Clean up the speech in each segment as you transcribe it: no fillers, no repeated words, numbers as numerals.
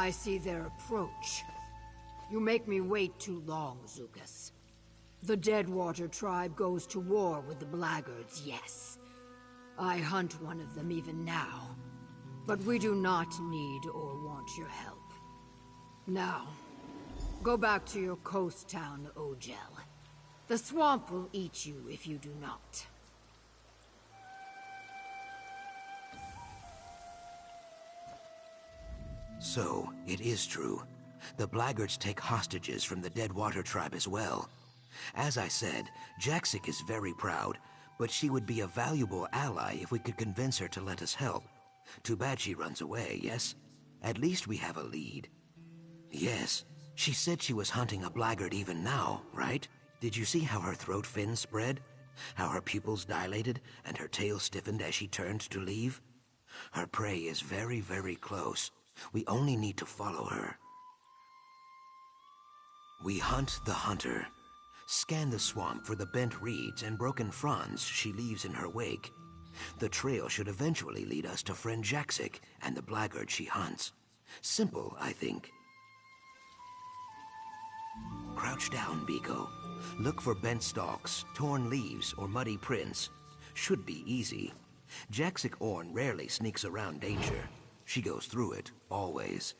I see their approach. You make me wait too long, Zukas. The Deadwater tribe goes to war with the Blackguards, yes. I hunt one of them even now. But we do not need or want your help. Now, go back to your coast town, Ogel. The swamp will eat you if you do not. So, it is true. The Blackguards take hostages from the Deadwater tribe as well. As I said, Jaxic is very proud, but she would be a valuable ally if we could convince her to let us help. Too bad she runs away, yes? At least we have a lead. Yes, she said she was hunting a Blackguard even now, right? Did you see how her throat fins spread? How her pupils dilated and her tail stiffened as she turned to leave? Her prey is very, very close. We only need to follow her. We hunt the hunter. Scan the swamp for the bent reeds and broken fronds she leaves in her wake. The trail should eventually lead us to friend Jaxic and the Blackguard she hunts. Simple, I think. Crouch down, Biko. Look for bent stalks, torn leaves, or muddy prints. Should be easy. Jaxic Orn rarely sneaks around danger. She goes through it, always.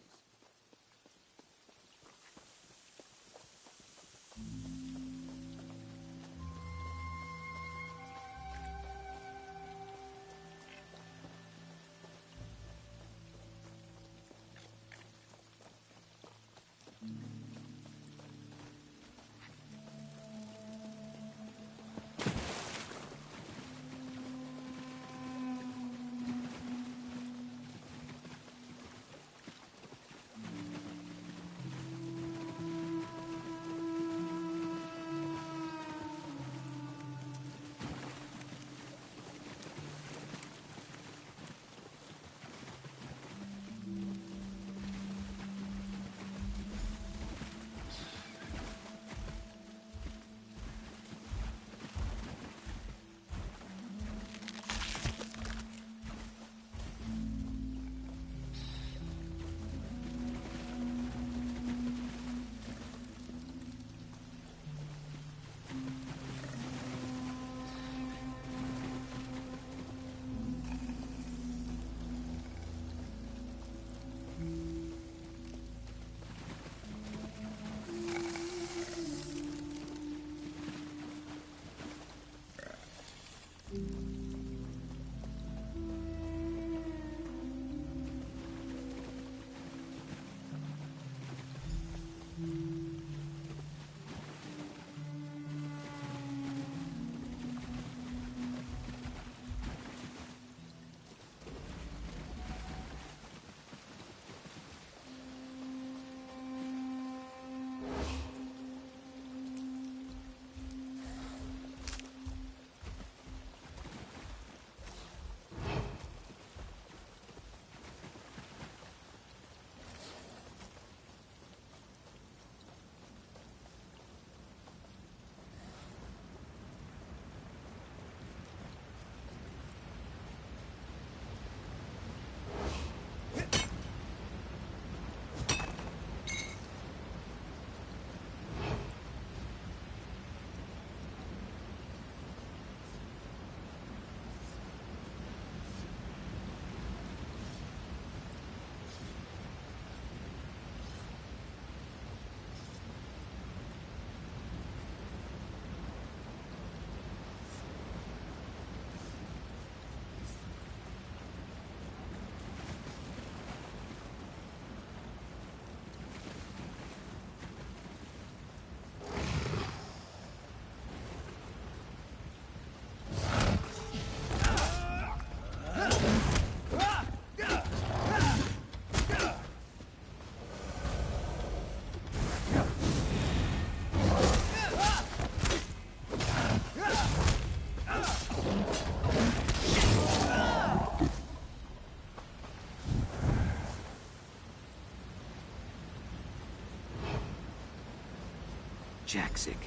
Jaxic,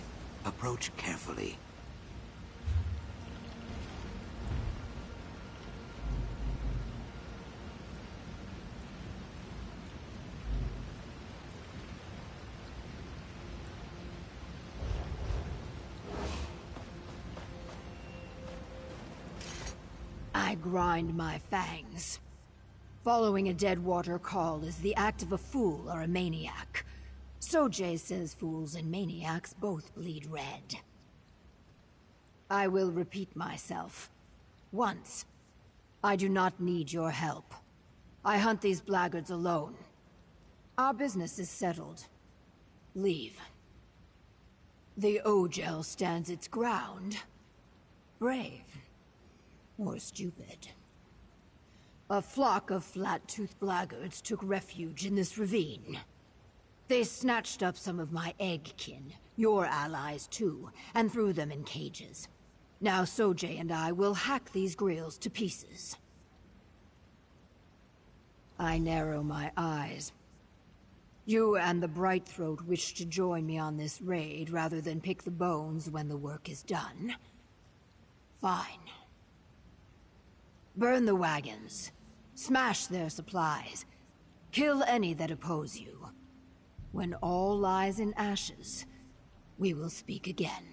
approach carefully. I grind my fangs. Following a Deadwater call is the act of a fool or a maniac. Sojay says fools and maniacs both bleed red. I will repeat myself. Once. I do not need your help. I hunt these blackguards alone. Our business is settled. Leave. The Ogel stands its ground. Brave. Or stupid. A flock of flat-toothed blackguards took refuge in this ravine. They snatched up some of my egg-kin, your allies too, and threw them in cages. Now Sojay and I will hack these grills to pieces. I narrow my eyes. You and the Brightthroat wish to join me on this raid rather than pick the bones when the work is done. Fine. Burn the wagons. Smash their supplies. Kill any that oppose you. When all lies in ashes, we will speak again.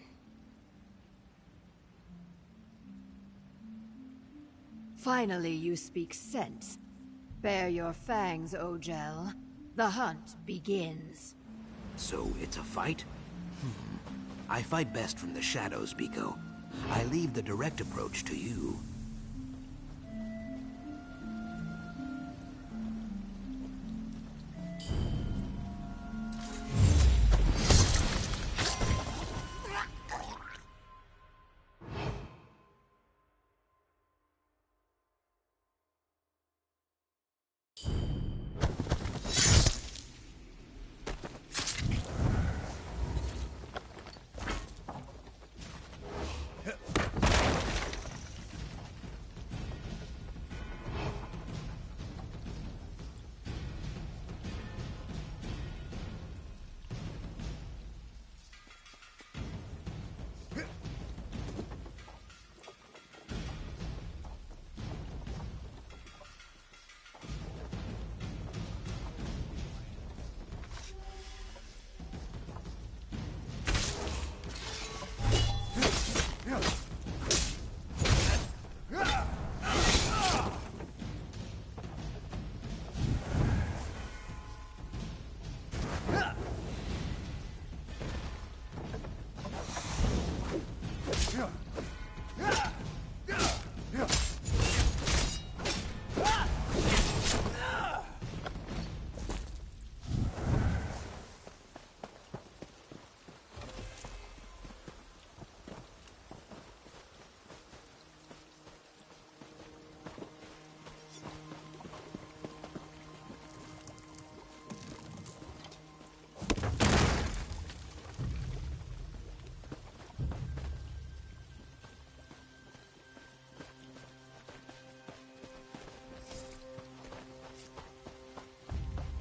Finally, you speak sense. Bare your fangs, Ogel. The hunt begins. So it's a fight? I fight best from the shadows, Biko. I leave the direct approach to you.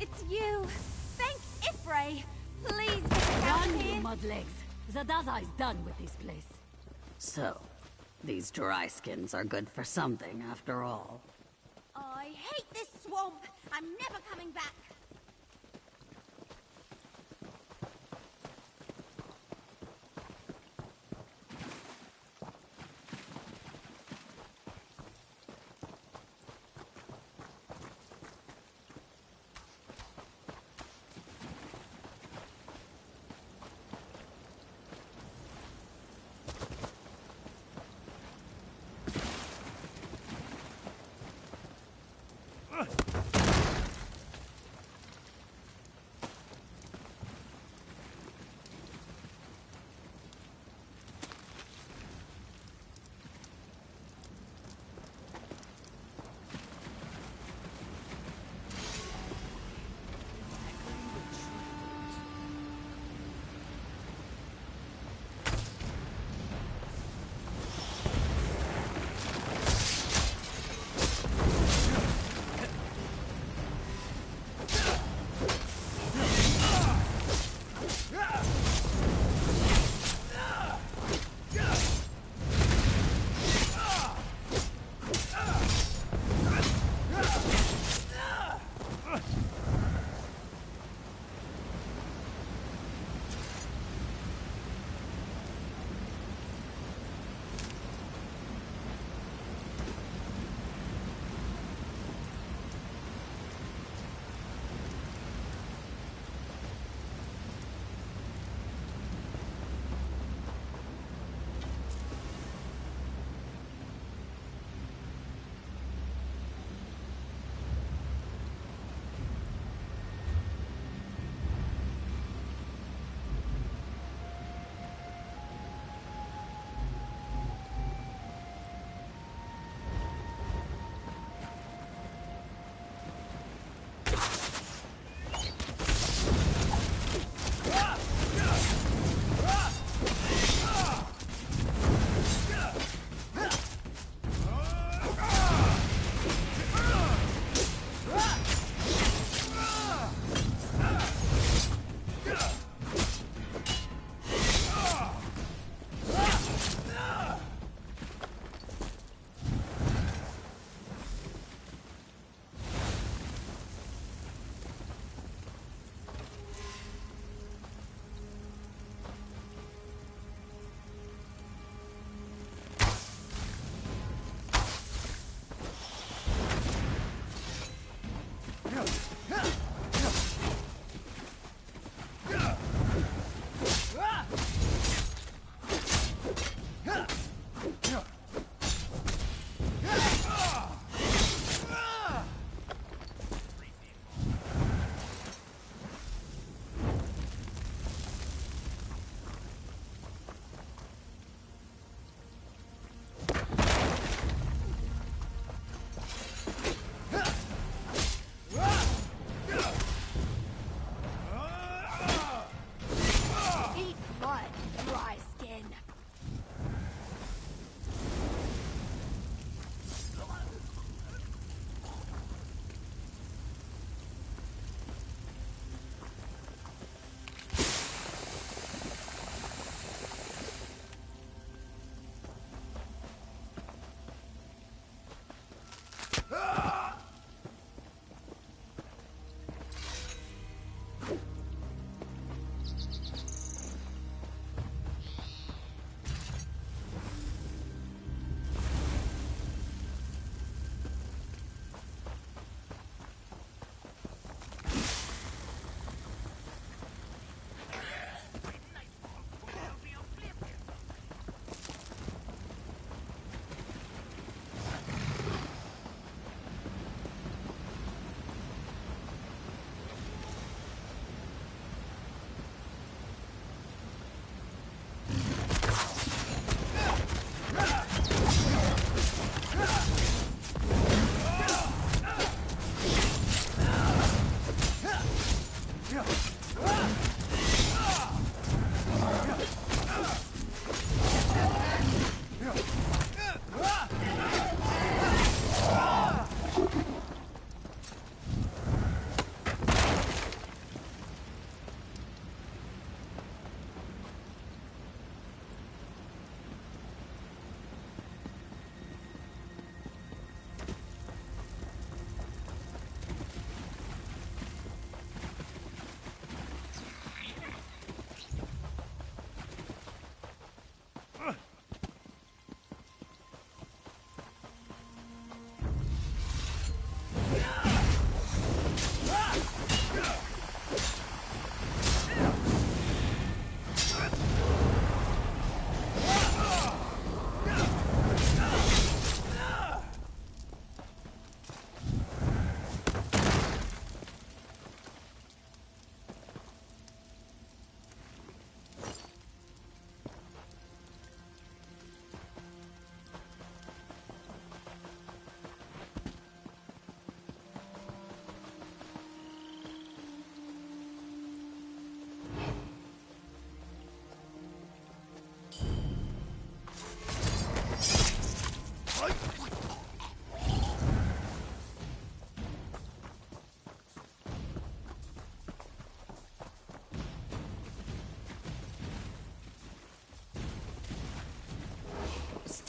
It's you! Thank Ifray! Please get us out of Run, here! you mudlegs! Zadazai's done with this place. So, these dry skins are good for something after all. I hate this swamp! I'm never coming back!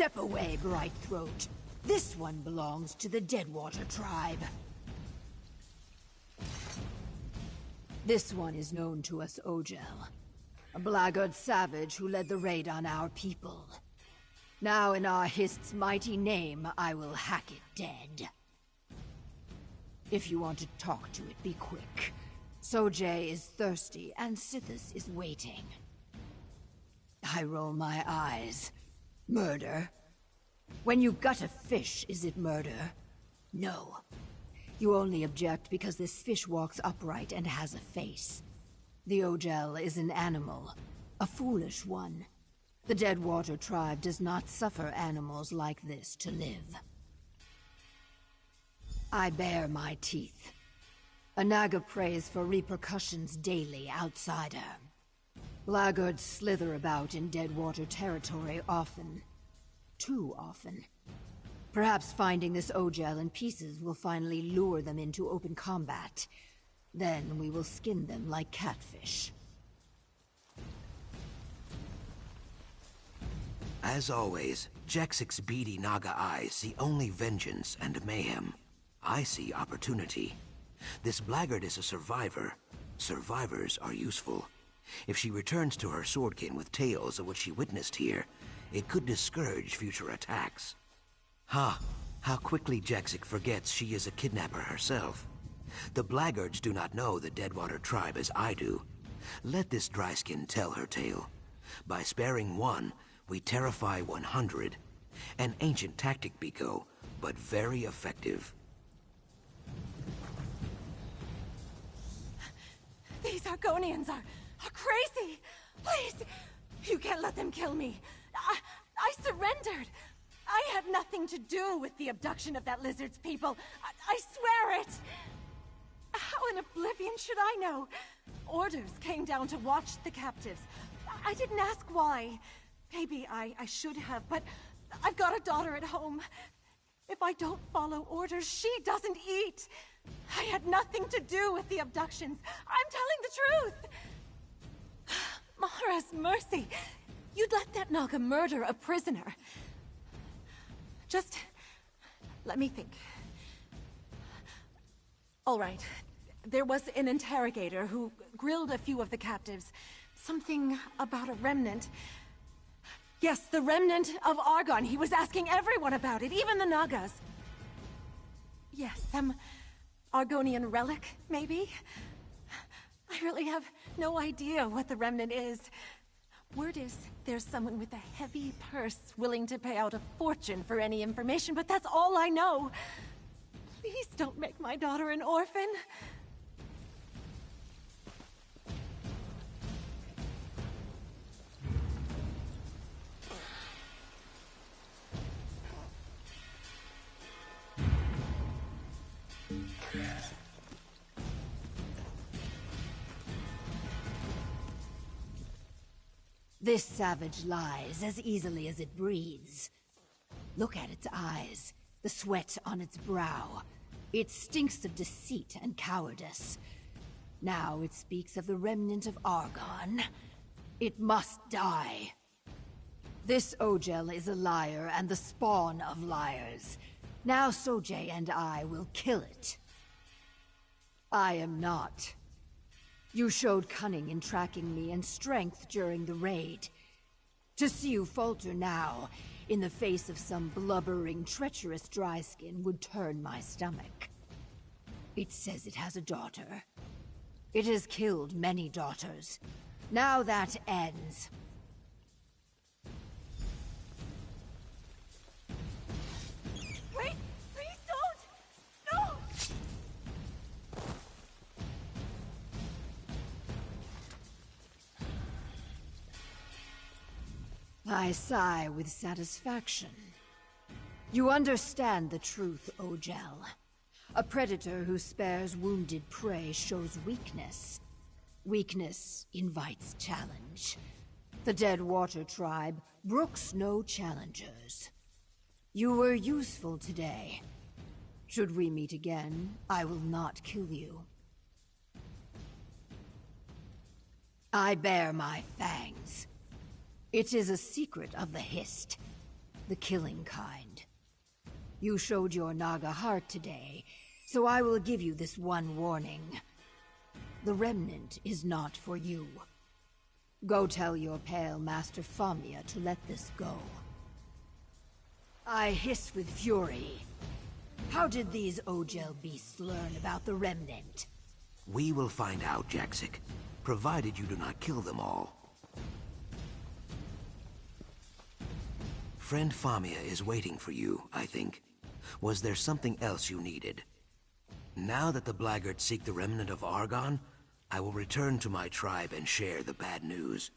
Step away, Brightthroat. This one belongs to the Deadwater tribe. This one is known to us Ogel, a blackguard savage who led the raid on our people. Now in our Hist's mighty name, I will hack it dead. If you want to talk to it, be quick. Sojay is thirsty, and Sithis is waiting. I roll my eyes. Murder? When you gut a fish, is it murder? No. You only object because this fish walks upright and has a face. The Ogel is an animal, a foolish one. The Deadwater tribe does not suffer animals like this to live. I bare my teeth. A Naga prays for repercussions daily, outsider. Blackguards slither about in Deadwater territory often. Too often. Perhaps finding this Ogel in pieces will finally lure them into open combat. Then we will skin them like catfish. As always, Jaxic's beady Naga eyes see only vengeance and mayhem. I see opportunity. This blackguard is a survivor. Survivors are useful. If she returns to her swordkin with tales of what she witnessed here, it could discourage future attacks. Ha! How quickly Jaxic forgets she is a kidnapper herself. The blackguards do not know the Deadwater tribe as I do. Let this dryskin tell her tale. By sparing one, we terrify 100. An ancient tactic, Biko, but very effective. These Argonians are crazy! Please! You can't let them kill me! I surrendered! I had nothing to do with the abduction of that lizard's people! I swear it! How in oblivion should I know? Orders came down to watch the captives. I didn't ask why. Maybe I should have, but I've got a daughter at home. If I don't follow orders, she doesn't eat. I had nothing to do with the abductions. I'm telling the truth. Mahara's mercy. You'd let that Naga murder a prisoner. Just let me think. All right. There was an interrogator who grilled a few of the captives. Something about a remnant. Yes, the remnant of Argon. He was asking everyone about it, even the Nagas. Yes, some Argonian relic, maybe? I really have no idea what the remnant is. Word is there's someone with a heavy purse willing to pay out a fortune for any information, but that's all I know. Please don't make my daughter an orphan. This savage lies as easily as it breathes. Look at its eyes, the sweat on its brow. It stinks of deceit and cowardice. Now it speaks of the remnant of Argon. It must die. This Ogel is a liar and the spawn of liars. Now Sojay and I will kill it. I am not. You showed cunning in tracking me and strength during the raid. To see you falter now, in the face of some blubbering, treacherous dryskin, would turn my stomach. It says it has a daughter. It has killed many daughters. Now that ends. Wait! Please don't! No! I sigh with satisfaction. You understand the truth, Ogel. A predator who spares wounded prey shows weakness. Weakness invites challenge. The Deadwater tribe brooks no challengers. You were useful today. Should we meet again, I will not kill you. I bear my fangs. It is a secret of the Hist. the killing kind. You showed your Naga heart today, so I will give you this one warning. The Remnant is not for you. Go tell your Pale Master Famia to let this go. I hiss with fury. How did these Ogel beasts learn about the Remnant? We will find out, Jaxic, provided you do not kill them all. Friend Famia is waiting for you, I think. Was there something else you needed? Now that the Blaggards seek the remnant of Argonne, I will return to my tribe and share the bad news.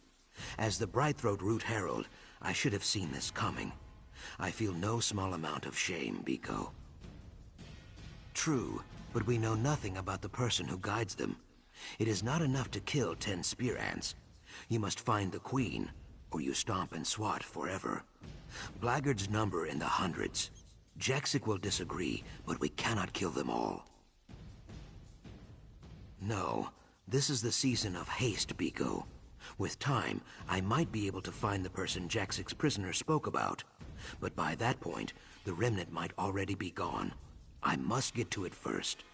As the Brightthroat Root Herald, I should have seen this coming. I feel no small amount of shame, Biko. True, but we know nothing about the person who guides them. It is not enough to kill 10 spear ants. You must find the Queen, or you stomp and swat forever. Blaggards number in the hundreds. Jaxic will disagree, but we cannot kill them all. No, this is the season of haste, Biko. With time, I might be able to find the person Jaxic's prisoner spoke about. But by that point, the remnant might already be gone. I must get to it first.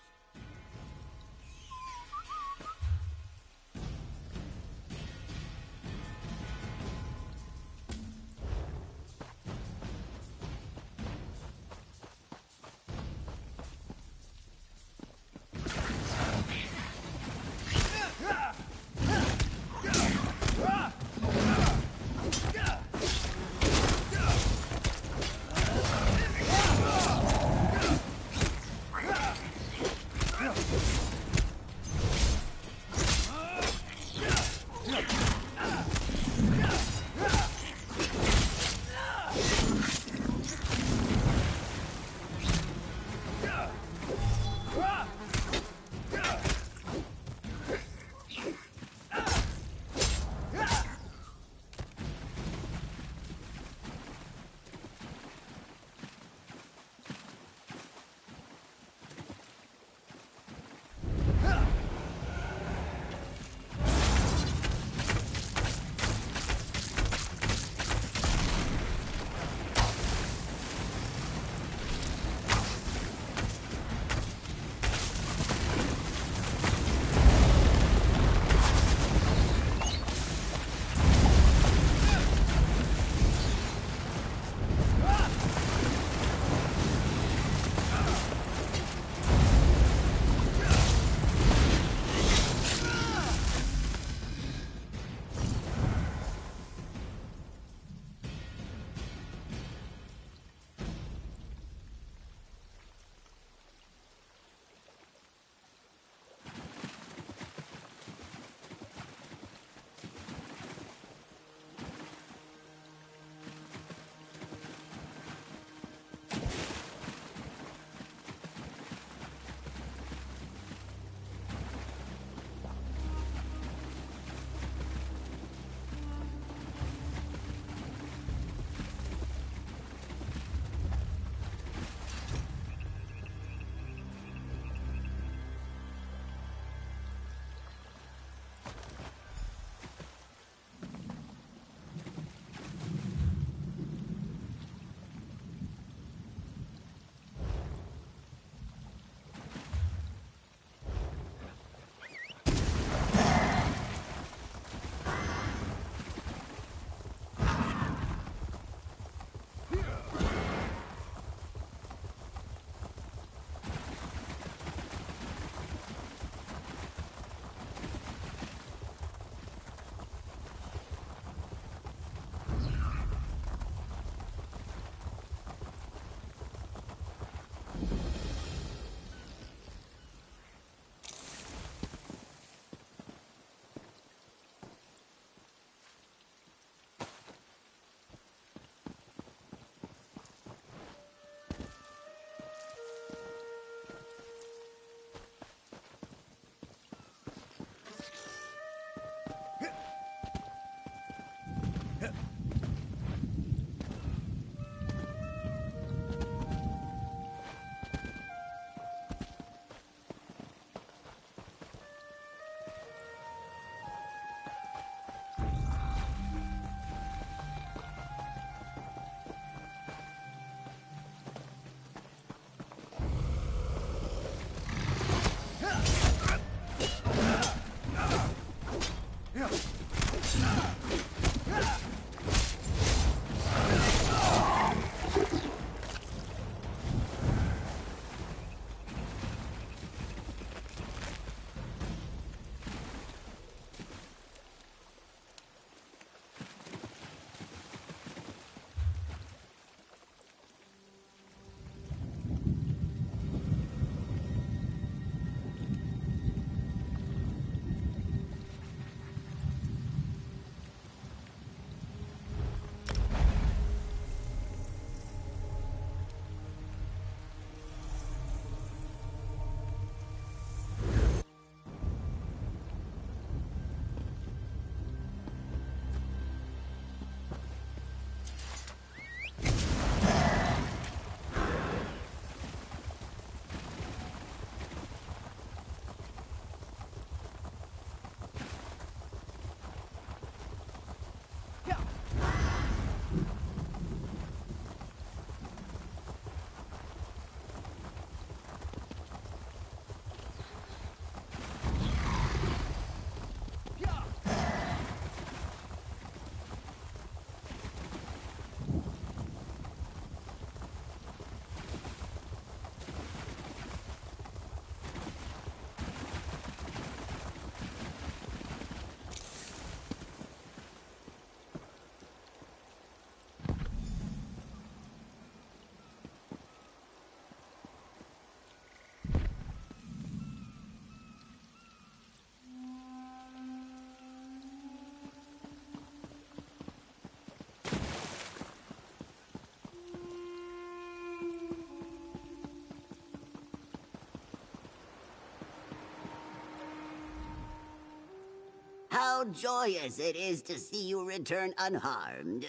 how joyous it is to see you return unharmed.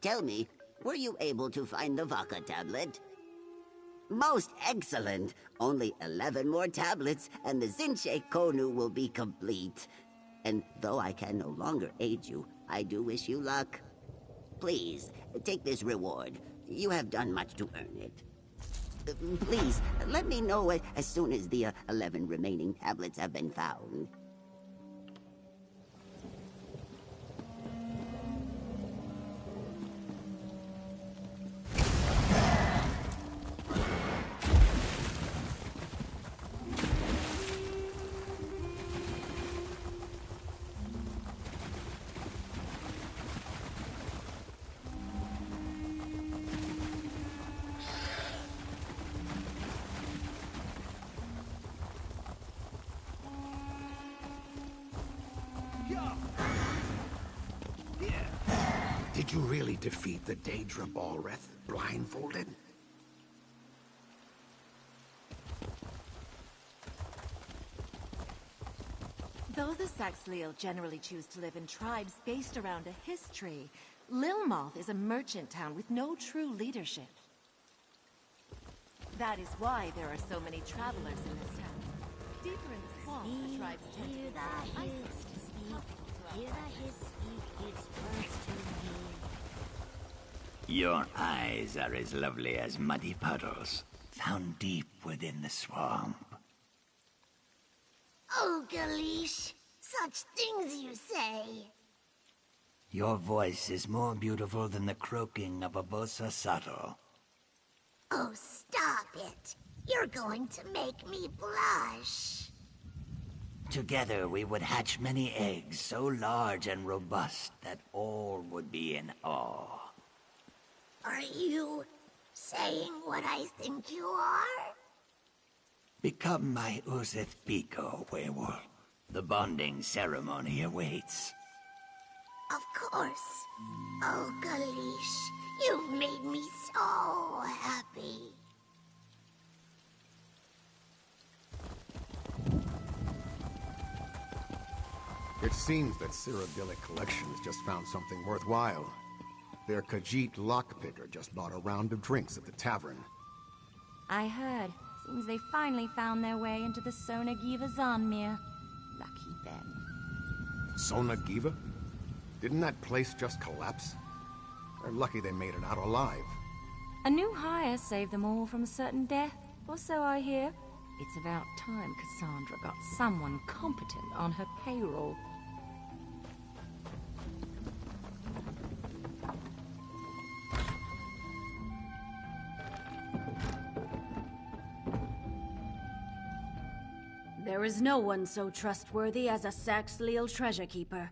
Tell me, were you able to find the Vaka tablet? Most excellent. Only 11 more tablets, and the Zinche Konu will be complete. And though I can no longer aid you, I do wish you luck. Please, take this reward. You have done much to earn it. Please, let me know as soon as the 11 remaining tablets have been found. Did you really defeat the Daedra Balreth blindfolded? Though the Saxhleel generally choose to live in tribes based around a history, Lilmoth is a merchant town with no true leadership. That is why there are so many travelers in this town. Deeper in the swamp, the tribes tend to be isolated. Your eyes are as lovely as muddy puddles, found deep within the swamp. Oh, Galish, such things you say. Your voice is more beautiful than the croaking of a Vosa Sato. Oh, stop it. You're going to make me blush. Together we would hatch many eggs so large and robust that all would be in awe. Are you saying what I think you are? Become my Uzith Biko, werewolf. The bonding ceremony awaits. Of course. Oh, Galish, you've made me so happy. It seems that Cyrodiilic Collections just found something worthwhile. Their Khajiit lockpicker just bought a round of drinks at the tavern. I heard. Seems they finally found their way into the Sonagiva Zanmir. Lucky them. Sonagiva? Didn't that place just collapse? They're lucky they made it out alive. A new hire saved them all from a certain death, or so I hear. It's about time Cassandra got someone competent on her payroll. There is no one so trustworthy as a Saxhleel treasure keeper.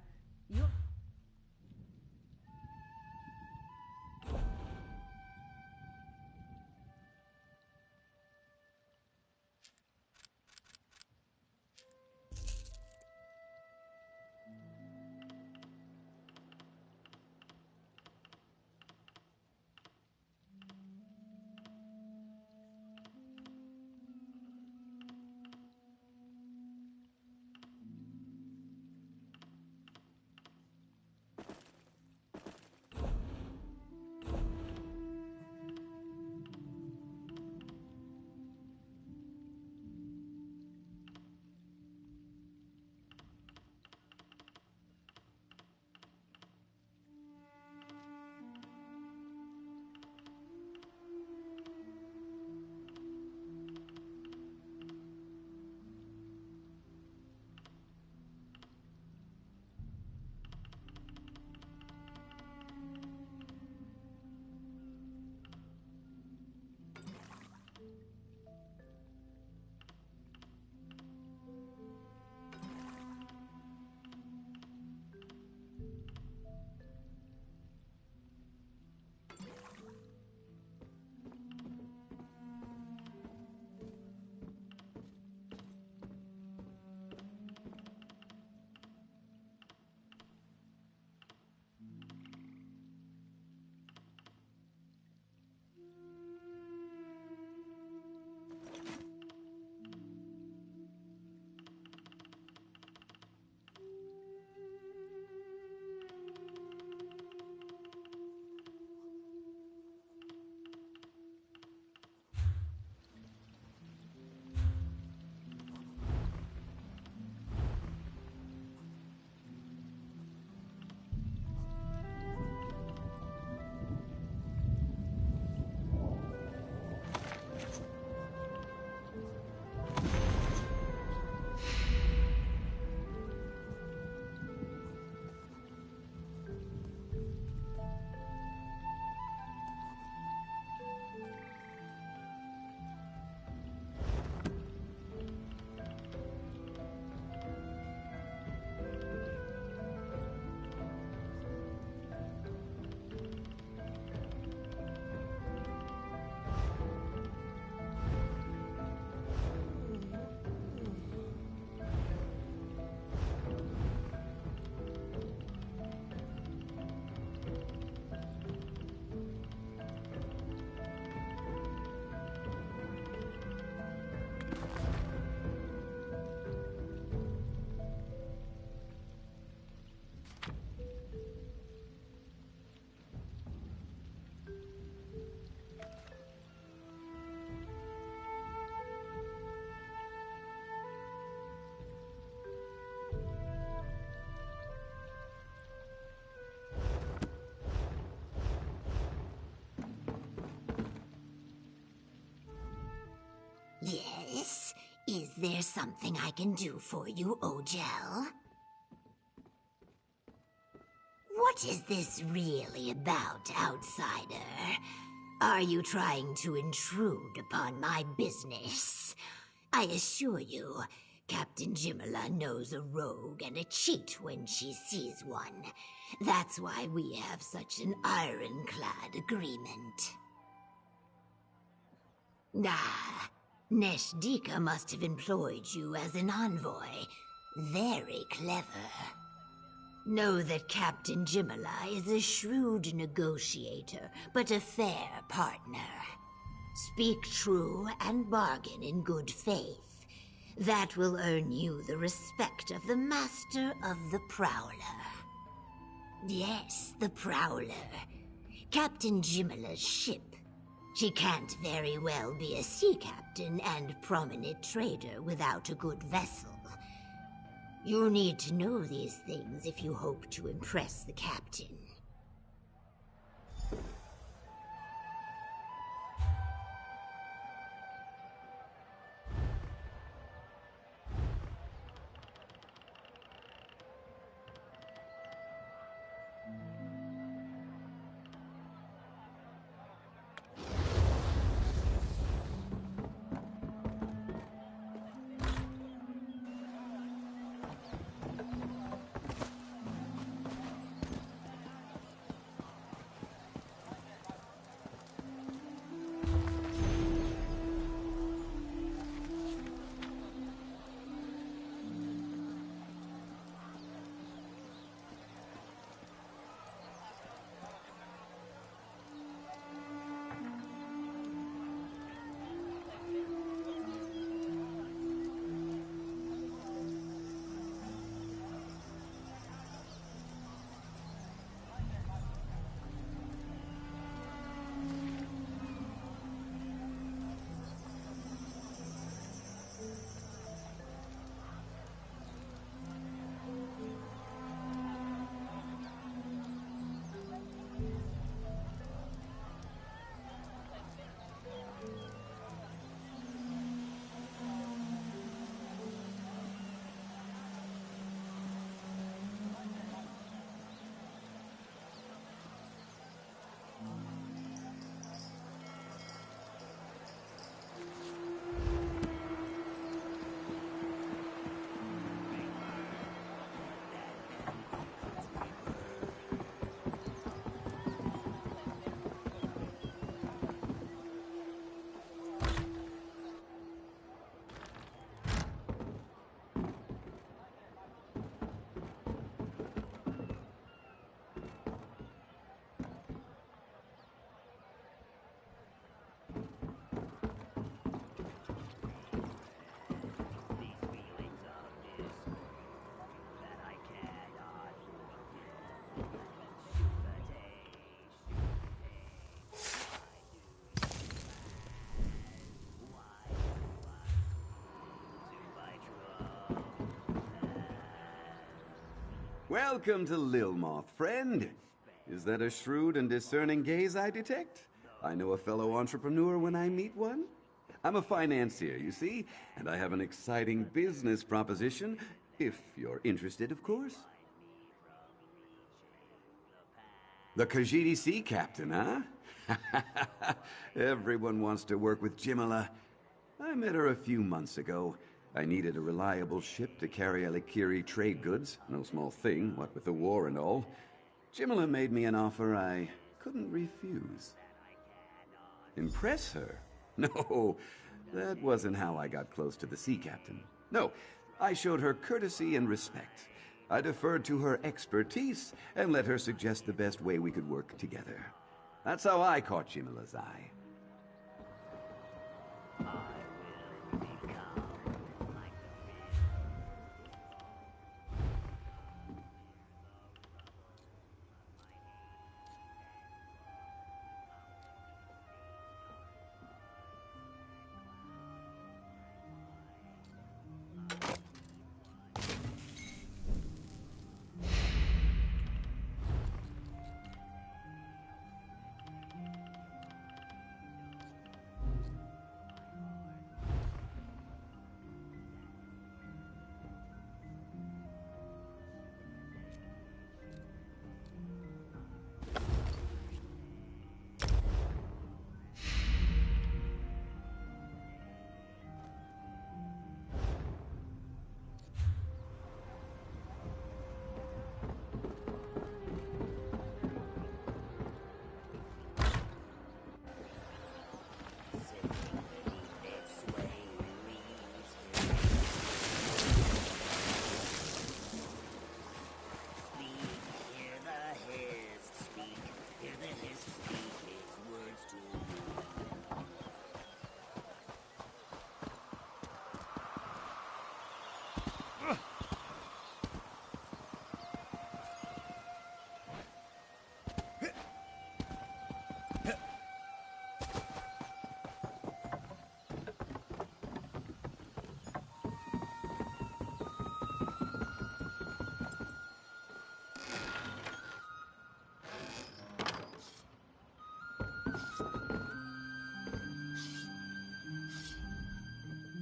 Yes? Is there something I can do for you, Ojel? What is this really about, outsider? Are you trying to intrude upon my business? I assure you, Captain Jimala knows a rogue and a cheat when she sees one. That's why we have such an ironclad agreement. Ah, Neshdika must have employed you as an envoy. Very clever. Know that Captain Jimala is a shrewd negotiator, but a fair partner. Speak true and bargain in good faith. That will earn you the respect of the Master of the Prowler. Yes, the Prowler. Captain Jimala's ship. She can't very well be a sea captain and prominent trader without a good vessel. You need to know these things if you hope to impress the captain. Welcome to Lilmoth, friend. Is that a shrewd and discerning gaze I detect? I know a fellow entrepreneur when I meet one. I'm a financier, you see, and I have an exciting business proposition, if you're interested, of course. The Khajiit Sea Captain, huh? Everyone wants to work with Jimala. I met her a few months ago. I needed a reliable ship to carry Alikiri trade goods. No small thing, what with the war and all. Jimala made me an offer I couldn't refuse. Impress her? No, that wasn't how I got close to the sea captain. No, I showed her courtesy and respect. I deferred to her expertise and let her suggest the best way we could work together. That's how I caught Jimala's eye.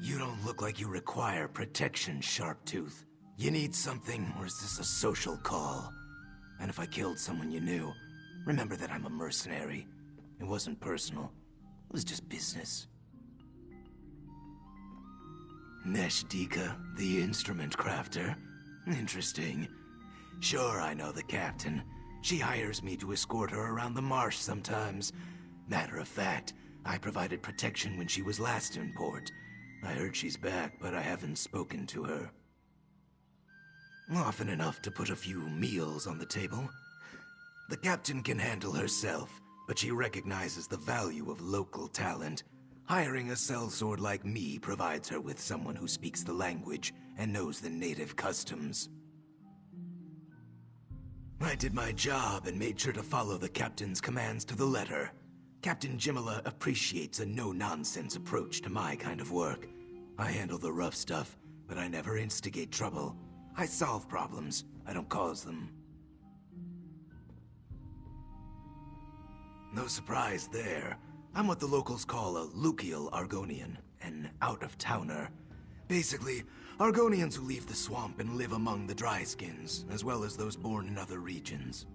You don't look like you require protection, Sharptooth. You need something, or is this a social call? And if I killed someone you knew, remember that I'm a mercenary. It wasn't personal. It was just business. Neshdika, the instrument crafter. Interesting. Sure, I know the captain. She hires me to escort her around the marsh sometimes. Matter of fact, I provided protection when she was last in port. I heard she's back, but I haven't spoken to her. Often enough to put a few meals on the table. The captain can handle herself, but she recognizes the value of local talent. Hiring a sellsword like me provides her with someone who speaks the language and knows the native customs. I did my job and made sure to follow the captain's commands to the letter. Captain Jimala appreciates a no-nonsense approach to my kind of work. I handle the rough stuff, but I never instigate trouble. I solve problems, I don't cause them. No surprise there. I'm what the locals call a Lukial Argonian, an out-of-towner. Basically, Argonians who leave the swamp and live among the Dryskins, as well as those born in other regions.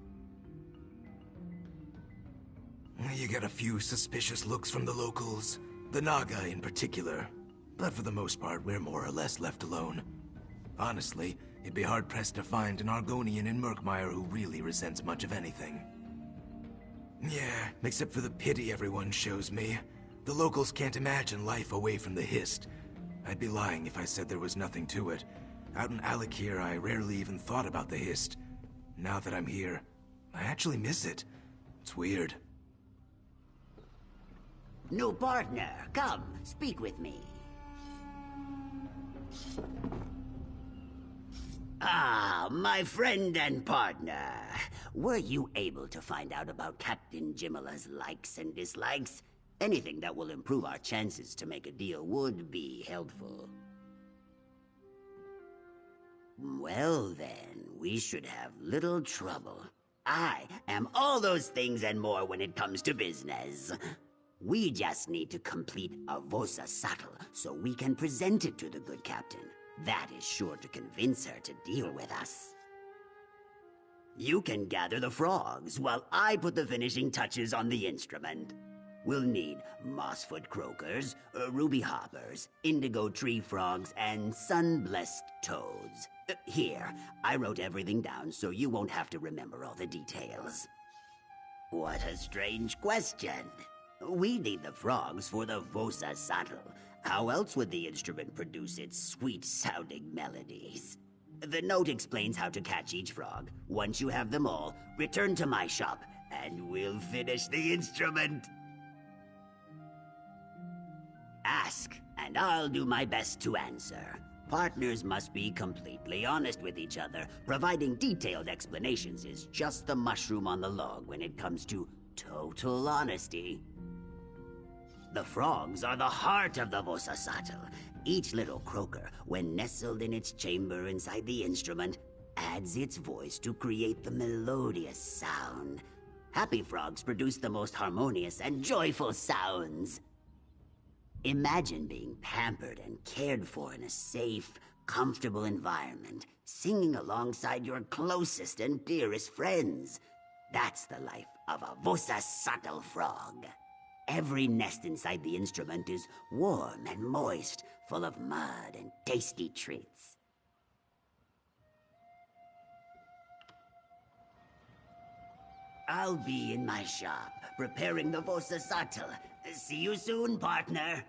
You get a few suspicious looks from the locals, the Naga in particular. But for the most part, we're more or less left alone. Honestly, it'd be hard-pressed to find an Argonian in Murkmire who really resents much of anything. Yeah, except for the pity everyone shows me. The locals can't imagine life away from the Hist. I'd be lying if I said there was nothing to it. Out in Alikir, I rarely even thought about the Hist. Now that I'm here, I actually miss it. It's weird. New partner, come, speak with me. Ah, my friend and partner. Were you able to find out about Captain Jimala's likes and dislikes? Anything that will improve our chances to make a deal would be helpful. Well then, we should have little trouble. I am all those things and more when it comes to business. We just need to complete a Vosa Sattel so we can present it to the good captain. That is sure to convince her to deal with us. You can gather the frogs while I put the finishing touches on the instrument. We'll need mossfoot croakers, ruby hoppers, indigo tree frogs, and sun-blessed toads. Here, I wrote everything down so you won't have to remember all the details. What a strange question. We need the frogs for the Vosa Sattel. How else would the instrument produce its sweet-sounding melodies? The note explains how to catch each frog. Once you have them all, return to my shop, and we'll finish the instrument. Ask, and I'll do my best to answer. Partners must be completely honest with each other. Providing detailed explanations is just the mushroom on the log when it comes to total honesty. The frogs are the heart of the Vosa Sattel. Each little croaker, when nestled in its chamber inside the instrument, adds its voice to create the melodious sound. Happy frogs produce the most harmonious and joyful sounds. Imagine being pampered and cared for in a safe, comfortable environment, singing alongside your closest and dearest friends. That's the life of a Vosa Sattel frog. Every nest inside the instrument is warm and moist, full of mud and tasty treats. I'll be in my shop, preparing the Vosa Sattel. See you soon, partner.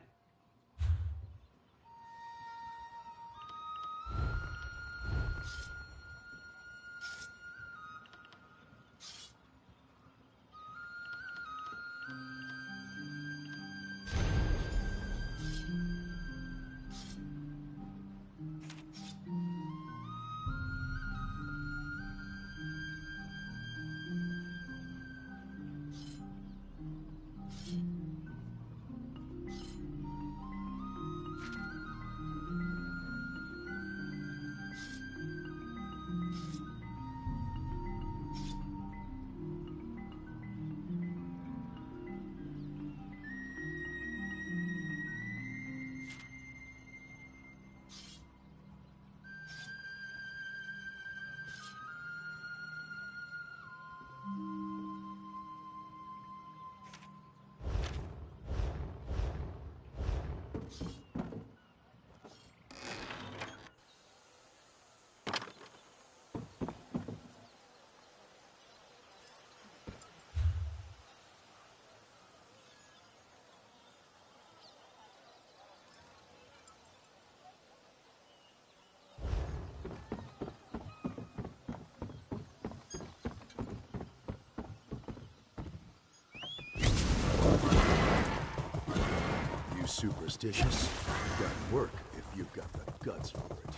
superstitious. It doesn't work if you've got the guts for it.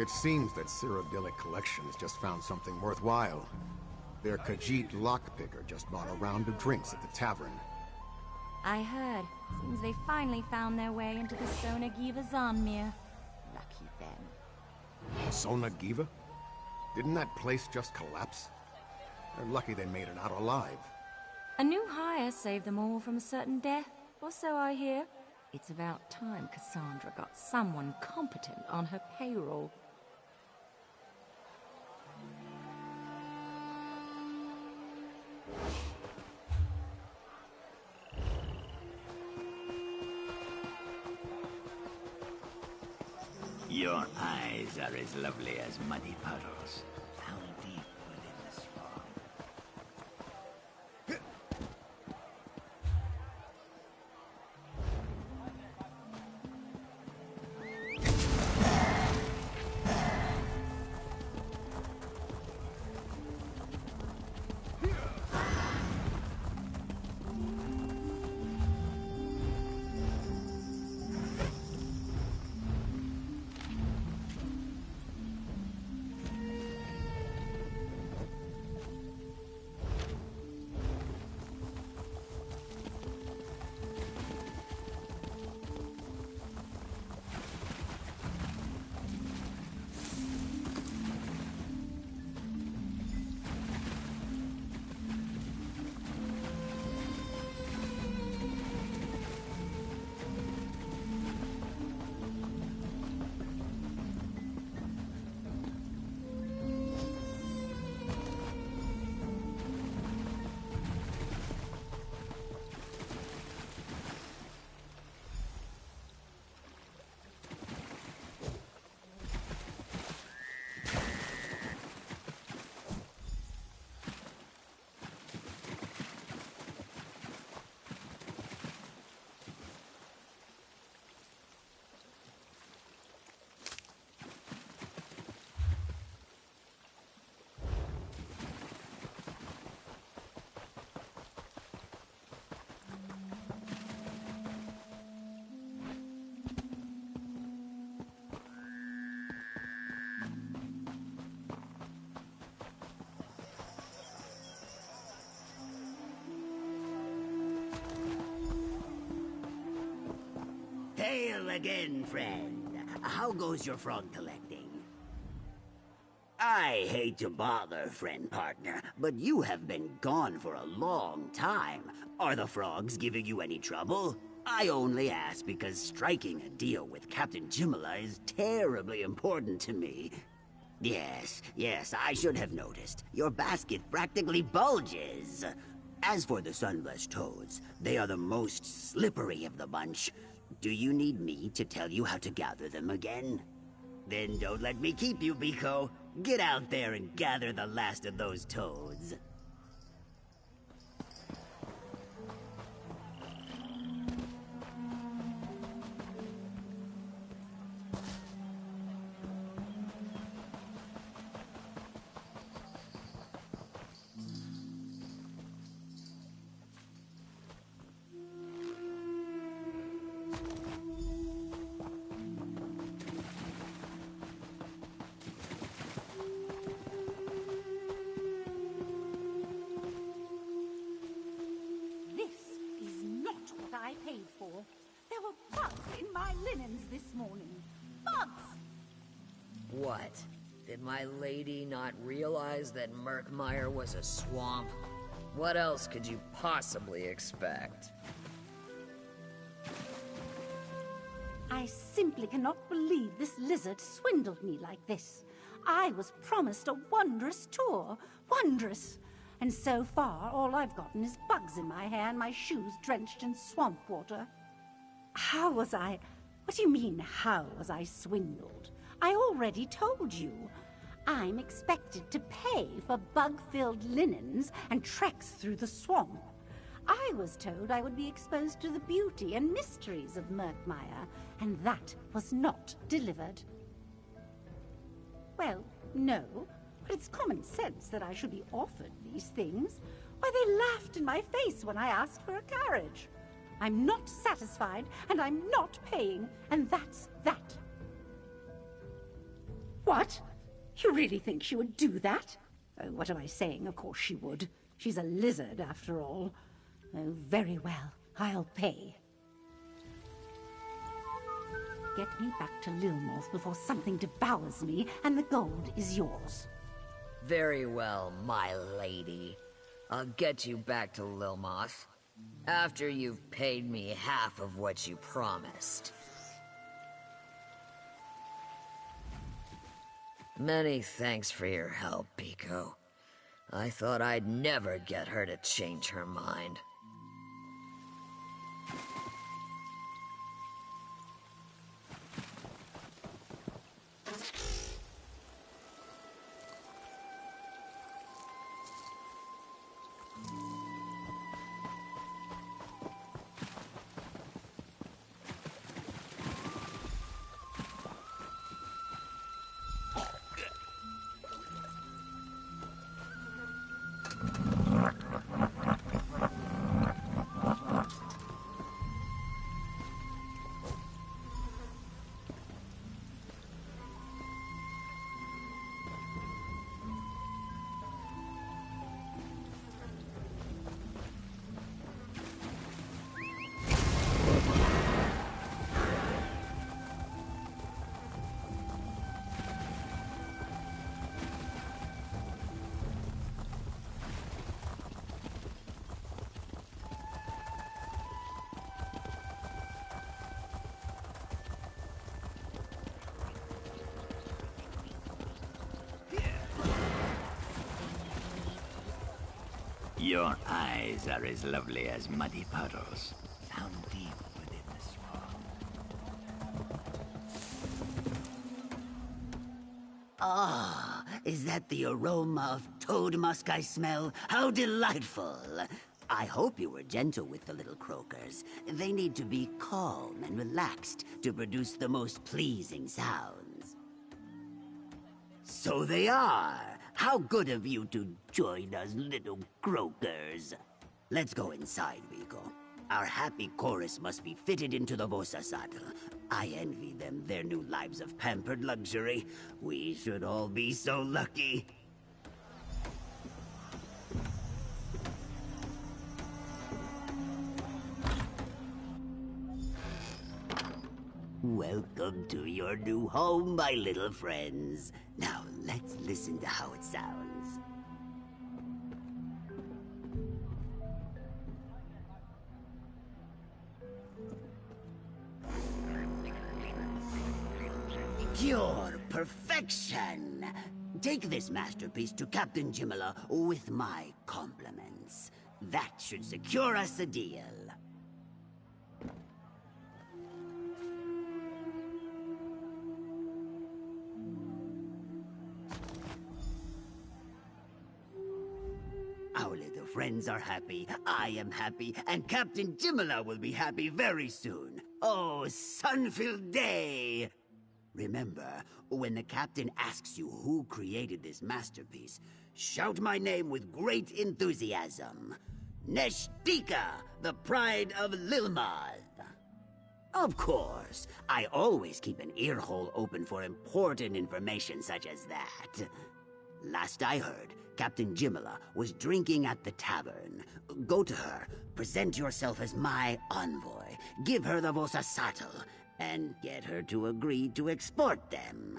It seems that Cyrodiilic Collections just found something worthwhile. Their Khajiit lockpicker just bought a round of drinks at the tavern. I heard. Seems they finally found their way into the Sonagiva Zanmir. Lucky them. Sonagiva? Didn't that place just collapse? They're lucky they made it out alive. A new hire saved them all from a certain death, or so I hear. It's about time Cassandra got someone competent on her payroll. Your eyes are as lovely as muddy puddles. How deep within the swamp? Hail again, friend. How goes your frog collecting? I hate to bother, friend partner, but you have been gone for a long time. Are the frogs giving you any trouble? I only ask because striking a deal with Captain Jimala is terribly important to me. Yes, I should have noticed. Your basket practically bulges. As for the Sunblessed Toads, they are the most slippery of the bunch. Do you need me to tell you how to gather them again? Then don't let me keep you, Biko. Get out there and gather the last of those toads. I paid for. There were bugs in my linens this morning. Bugs! What? Did my lady not realize that Murkmire was a swamp? What else could you possibly expect? I simply cannot believe this lizard swindled me like this. I was promised a wondrous tour. Wondrous! And so far, all I've gotten is bugs in my hair and my shoes drenched in swamp water. How was I... What do you mean, how was I swindled? I already told you. I'm expected to pay for bug-filled linens and treks through the swamp. I was told I would be exposed to the beauty and mysteries of Murkmire, and that was not delivered. Well, no. But it's common sense that I should be offered these things. Why, they laughed in my face when I asked for a carriage. I'm not satisfied, and I'm not paying, and that's that. What? You really think she would do that? Oh, what am I saying? Of course she would. She's a lizard, after all. Oh, very well. I'll pay. Get me back to Lilmoth before something devours me, and the gold is yours. Very well, my lady. I'll get you back to Lilmoth after you've paid me half of what you promised. Many thanks for your help, Pico. I thought I'd never get her to change her mind. Your eyes are as lovely as muddy puddles, found deep within the swamp. Ah, is that the aroma of toad musk I smell? How delightful! I hope you were gentle with the little croakers. They need to be calm and relaxed to produce the most pleasing sounds. So they are! How good of you to join us, little croakers. Let's go inside, Rico. Our happy chorus must be fitted into the Vosa saddle. I envy them their new lives of pampered luxury. We should all be so lucky. Welcome to your new home, my little friends. Now, let's listen to how it sounds. Pure perfection! Take this masterpiece to Captain Jimala with my compliments. That should secure us a deal. Our little friends are happy, I am happy, and Captain Jimala will be happy very soon. Oh, sun-filled day! Remember, when the captain asks you who created this masterpiece, shout my name with great enthusiasm. Neshtika, the pride of Lilmoth. Of course, I always keep an earhole open for important information such as that. Last I heard, Captain Jimala was drinking at the tavern. Go to her, present yourself as my envoy, give her the Vosa saddle, and get her to agree to export them.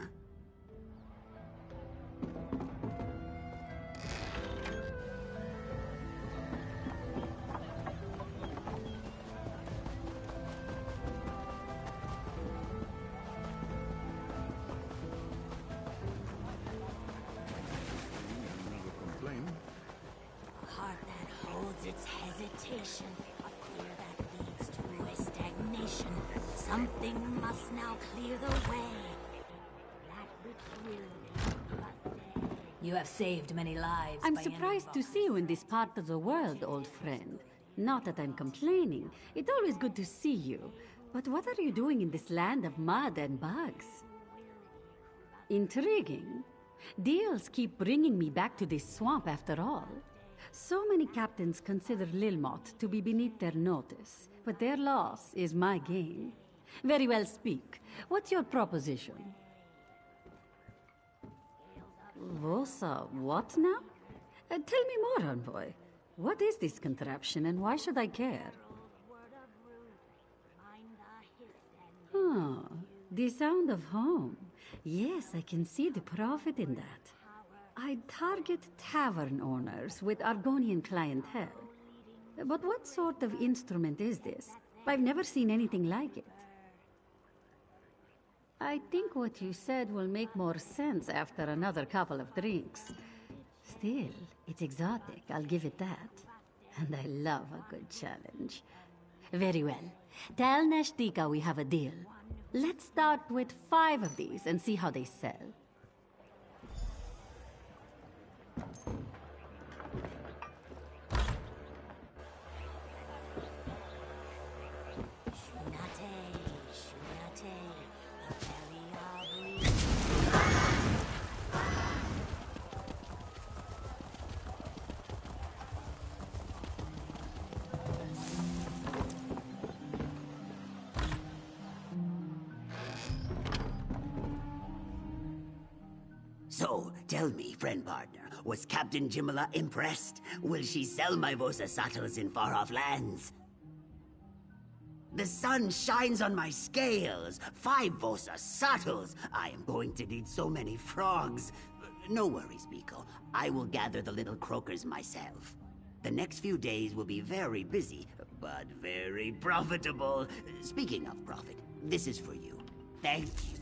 Its hesitation, a fear that leads to a stagnation. Something must now clear the way. That which will. You have saved many lives. I'm surprised to see you in this part of the world, old friend. Not that I'm complaining. It's always good to see you. But what are you doing in this land of mud and bugs? Intriguing. Deals keep bringing me back to this swamp after all. So many captains consider Lilmoth to be beneath their notice, but their loss is my gain. Very well, speak. What's your proposition? Vosa, what now? Tell me more, Envoy. What is this contraption and why should I care? Oh, the sound of home. Yes, I can see the profit in that. I target tavern owners with Argonian clientele. But what sort of instrument is this? I've never seen anything like it. I think what you said will make more sense after another couple of drinks. Still, it's exotic, I'll give it that. And I love a good challenge. Very well. Tell Neshdika we have a deal. Let's start with 5 of these and see how they sell. So, tell me, friend partner, was Captain Jimala impressed? Will she sell my Vosa Sattles in far-off lands? The sun shines on my scales! 5 Vosa Sattles! I am going to need so many frogs. No worries, Miko. I will gather the little croakers myself. The next few days will be very busy, but very profitable. Speaking of profit, this is for you. Thank you.